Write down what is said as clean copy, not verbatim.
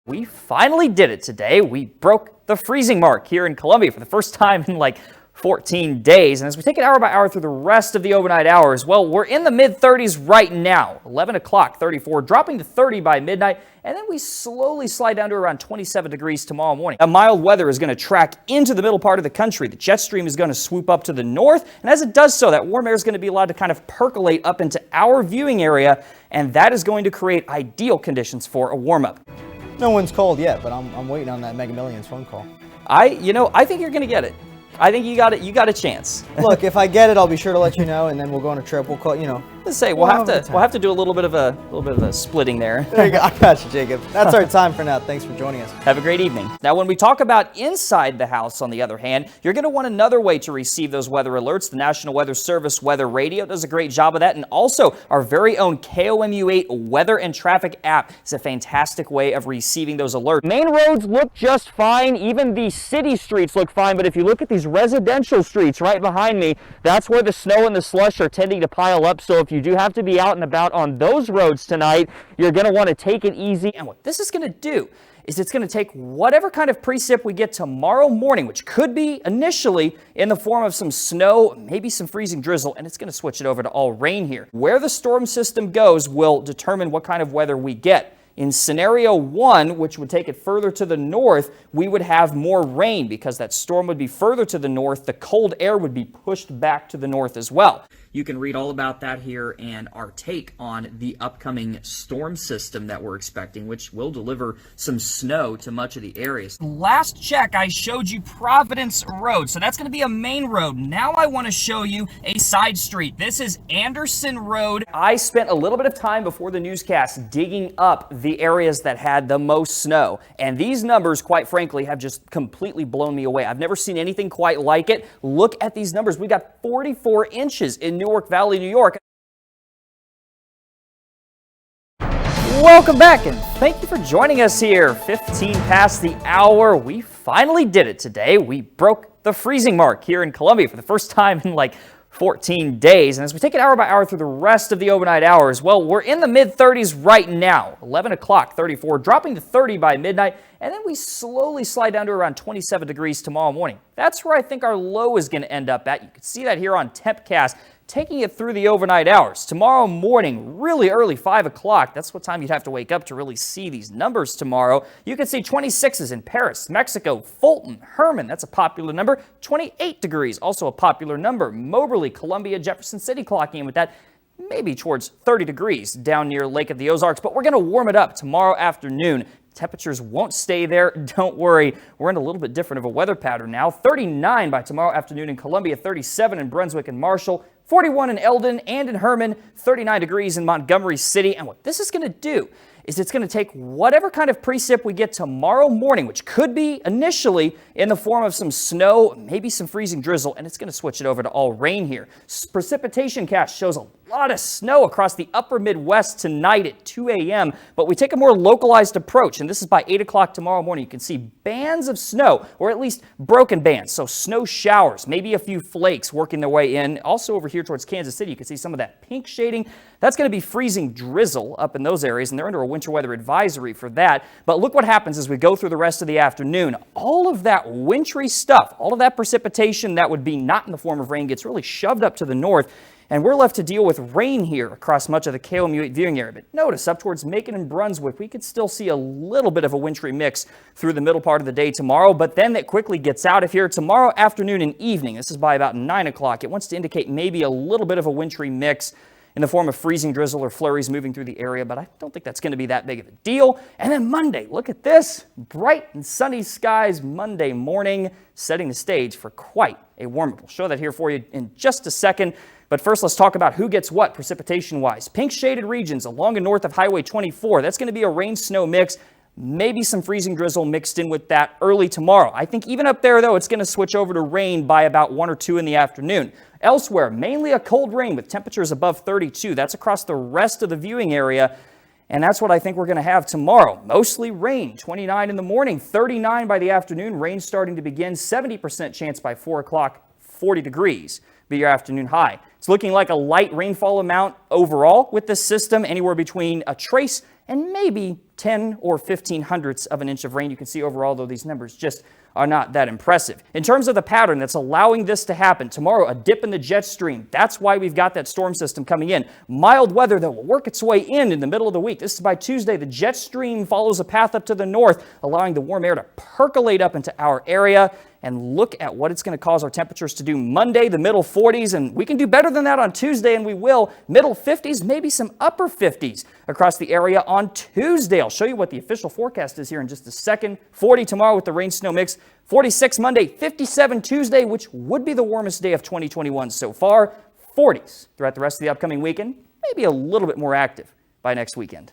We finally did it today. We broke the freezing mark here in Columbia for the first time in like 14 days. And as we take it hour by hour through the rest of the overnight hours, well, we're in the mid-30s right now. 11 o'clock, 34, dropping to 30 by midnight. And then we slowly slide down to around 27 degrees tomorrow morning. A mild weather is going to track into the middle part of the country. The jet stream is going to swoop up to the north. And as it does so, that warm air is going to be allowed to kind of percolate up into our viewing area. And that is going to create ideal conditions for a warm-up. No one's called yet, but I'm waiting on that Mega Millions phone call. I think you're going to get it. I think you got it. You got a chance. Look, if I get it, I'll be sure to let you know, and then we'll go on a trip. We'll call, Let's say we'll have to do a little bit of a splitting there. There you go. I got you, Jacob. That's our time for now. Thanks for joining us. Have a great evening. Now, when we talk about inside the house, on the other hand, you're going to want another way to receive those weather alerts. The National Weather Service Weather Radio does a great job of that, and also our very own KOMU8 Weather and Traffic app is a fantastic way of receiving those alerts. Main roads look just fine. Even the city streets look fine, but if you look at these residential streets right behind me, that's where the snow and the slush are tending to pile up. So if you do have to be out and about on those roads tonight, you're going to want to take it easy. And what this is going to do is it's going to take whatever kind of precip we get tomorrow morning, which could be initially in the form of some snow, maybe some freezing drizzle, and it's going to switch it over to all rain here. Where the storm system goes will determine what kind of weather we get. In scenario 1, which would take it further to the north, we would have more rain because that storm would be further to the north. The cold air would be pushed back to the north as well. You can read all about that here and our take on the upcoming storm system that we're expecting, which will deliver some snow to much of the areas. Last check, I showed you Providence Road, so that's going to be a main road. Now I want to show you a side street. This is Anderson Road. I spent a little bit of time before the newscast digging up the areas that had the most snow, and these numbers, quite frankly, have just completely blown me away. I've never seen anything quite like it. Look at these numbers. We got 44 inches in Newark Valley, New York. Welcome back, and thank you for joining us here. 15 past the hour. We finally did it today. We broke the freezing mark here in Columbia for the first time in like 14 days. And as we take it hour by hour through the rest of the overnight hours, well, we're in the mid-30s right now. 11 o'clock, 34, dropping to 30 by midnight. And then we slowly slide down to around 27 degrees tomorrow morning. That's where I think our low is going to end up at. You can see that here on TempCast, taking it through the overnight hours. Tomorrow morning, really early, 5 o'clock, that's what time you'd have to wake up to really see these numbers tomorrow. You can see 26s in Paris, Mexico, Fulton, Herman, that's a popular number. 28 degrees, also a popular number. Moberly, Columbia, Jefferson City clocking in with that. Maybe towards 30 degrees down near Lake of the Ozarks, but we're going to warm it up tomorrow afternoon. Temperatures won't stay there. Don't worry. We're in a little bit different of a weather pattern now. 39 by tomorrow afternoon in Columbia, 37 in Brunswick and Marshall, 41 in Eldon and in Herman, 39 degrees in Montgomery City. And what this is going to do is it's going to take whatever kind of precip we get tomorrow morning, which could be initially in the form of some snow, maybe some freezing drizzle, and it's going to switch it over to all rain here. Precipitation cache shows a lot of snow across the upper Midwest tonight at 2 a.m., but we take a more localized approach, and this is by 8 o'clock tomorrow morning. You can see bands of snow, or at least broken bands, so snow showers, maybe a few flakes working their way in. Also over here towards Kansas City, you can see some of that pink shading. That's going to be freezing drizzle up in those areas, and they're under a winter weather advisory for that. But look what happens as we go through the rest of the afternoon. All of that wintry stuff, all of that precipitation that would be not in the form of rain gets really shoved up to the north, and we're left to deal with rain here across much of the KOMU8 viewing area. But notice up towards Macon and Brunswick, we could still see a little bit of a wintry mix through the middle part of the day tomorrow, but then that quickly gets out of here tomorrow afternoon and evening. This is by about 9 o'clock. It wants to indicate maybe a little bit of a wintry mix in the form of freezing drizzle or flurries moving through the area, but I don't think that's going to be that big of a deal. And then Monday, look at this. Bright and sunny skies Monday morning, setting the stage for quite a warm-up. We'll show that here for you in just a second. But first, let's talk about who gets what precipitation-wise. Pink shaded regions along and north of Highway 24. That's going to be a rain-snow mix. Maybe some freezing drizzle mixed in with that early tomorrow. I think even up there, though, it's going to switch over to rain by about 1 or 2 in the afternoon. Elsewhere, mainly a cold rain with temperatures above 32. That's across the rest of the viewing area, and that's what I think we're going to have tomorrow. Mostly rain, 29 in the morning, 39 by the afternoon. Rain starting to begin, 70% chance by 4 o'clock, 40 degrees. be your afternoon high. It's looking like a light rainfall amount overall with this system, anywhere between a trace and maybe 10 or 15 hundredths of an inch of rain. You can see overall, though, these numbers just are not that impressive. In terms of the pattern that's allowing this to happen, tomorrow a dip in the jet stream. That's why we've got that storm system coming in. Mild weather that will work its way in the middle of the week. This is by Tuesday. The jet stream follows a path up to the north, allowing the warm air to percolate up into our area. And look at what it's going to cause our temperatures to do Monday, the middle 40s, and we can do better than that on Tuesday, and we will. Middle 50s, maybe some upper 50s across the area on Tuesday. I'll show you what the official forecast is here in just a second. 40 tomorrow with the rain-snow mix. 46 Monday, 57 Tuesday, which would be the warmest day of 2021 so far. 40s throughout the rest of the upcoming weekend, maybe a little bit more active by next weekend.